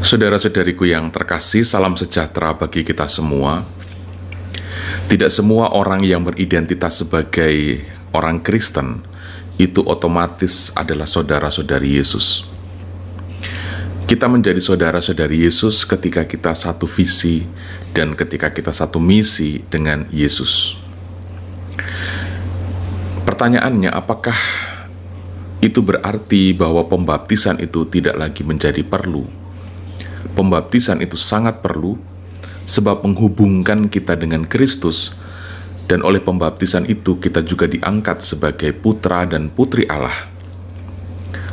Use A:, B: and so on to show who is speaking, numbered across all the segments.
A: Saudara-saudariku yang terkasih, salam sejahtera bagi kita semua. Tidak semua orang yang beridentitas sebagai orang Kristen itu otomatis adalah saudara-saudari Yesus. Kita menjadi saudara-saudari Yesus ketika kita satu visi dan ketika kita satu misi dengan Yesus. Pertanyaannya, apakah itu berarti bahwa pembaptisan itu tidak lagi menjadi perlu? Pembaptisan itu sangat perlu, sebab menghubungkan kita dengan Kristus, dan oleh pembaptisan itu kita juga diangkat sebagai putra dan putri Allah.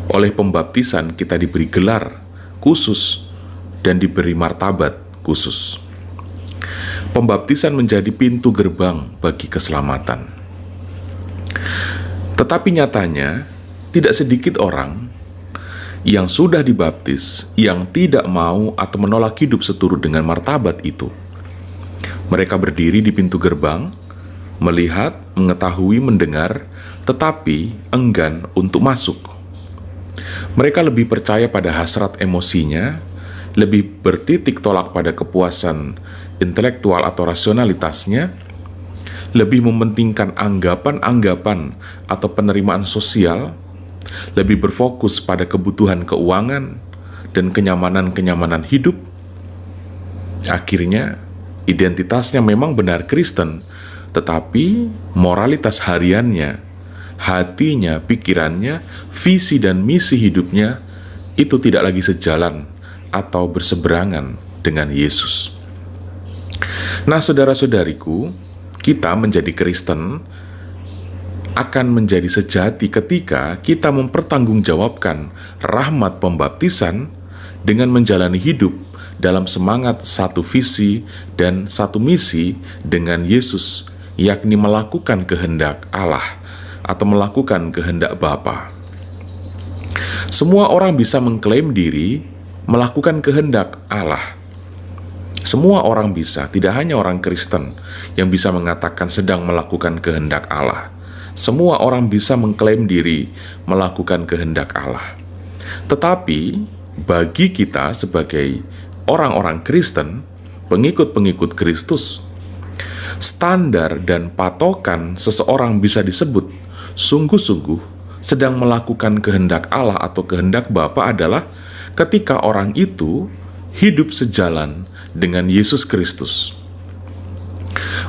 A: Oleh pembaptisan kita diberi gelar khusus dan diberi martabat khusus. Pembaptisan menjadi pintu gerbang bagi keselamatan. Tetapi nyatanya, tidak sedikit orang yang sudah dibaptis, yang tidak mau atau menolak hidup seturut dengan martabat itu. Mereka berdiri di pintu gerbang, melihat, mengetahui, mendengar, tetapi enggan untuk masuk. Mereka lebih percaya pada hasrat emosinya, lebih bertitik tolak pada kepuasan intelektual atau rasionalitasnya, lebih mementingkan anggapan-anggapan atau penerimaan sosial, lebih berfokus pada kebutuhan keuangan dan kenyamanan-kenyamanan hidup. Akhirnya, identitasnya memang benar Kristen, tetapi moralitas hariannya, hatinya, pikirannya, visi dan misi hidupnya itu tidak lagi sejalan atau berseberangan dengan Yesus. Nah, saudara-saudariku, kita menjadi Kristen akan menjadi sejati ketika kita mempertanggungjawabkan rahmat pembaptisan dengan menjalani hidup dalam semangat satu visi dan satu misi dengan Yesus, yakni melakukan kehendak Allah atau melakukan kehendak Bapa. Semua orang bisa mengklaim diri melakukan kehendak Allah. Semua orang bisa, tidak hanya orang Kristen yang bisa mengatakan sedang melakukan kehendak Allah. Semua orang bisa mengklaim diri melakukan kehendak Allah. Tetapi bagi kita sebagai orang-orang Kristen, pengikut-pengikut Kristus, standar dan patokan seseorang bisa disebut sungguh-sungguh sedang melakukan kehendak Allah atau kehendak Bapa adalah ketika orang itu hidup sejalan dengan Yesus Kristus.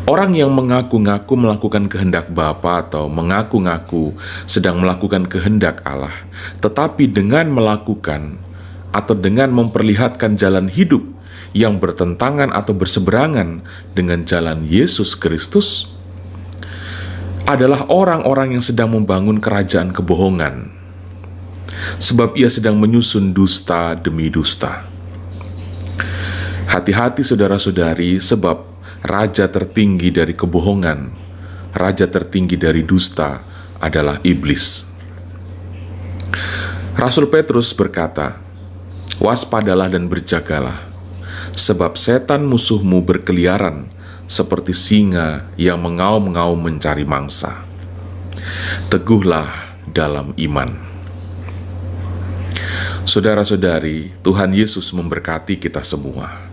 A: Orang yang mengaku-ngaku melakukan kehendak Bapa atau mengaku-ngaku sedang melakukan kehendak Allah, tetapi dengan melakukan atau dengan memperlihatkan jalan hidup yang bertentangan atau berseberangan dengan jalan Yesus Kristus, adalah orang-orang yang sedang membangun kerajaan kebohongan, sebab ia sedang menyusun dusta demi dusta. Hati-hati saudara-saudari, sebab raja tertinggi dari kebohongan, raja tertinggi dari dusta adalah iblis. Rasul Petrus berkata, "Waspadalah dan berjagalah, sebab setan musuhmu berkeliaran seperti singa yang mengaum-ngaum mencari mangsa. Teguhlah dalam iman." Saudara-saudari, Tuhan Yesus memberkati kita semua.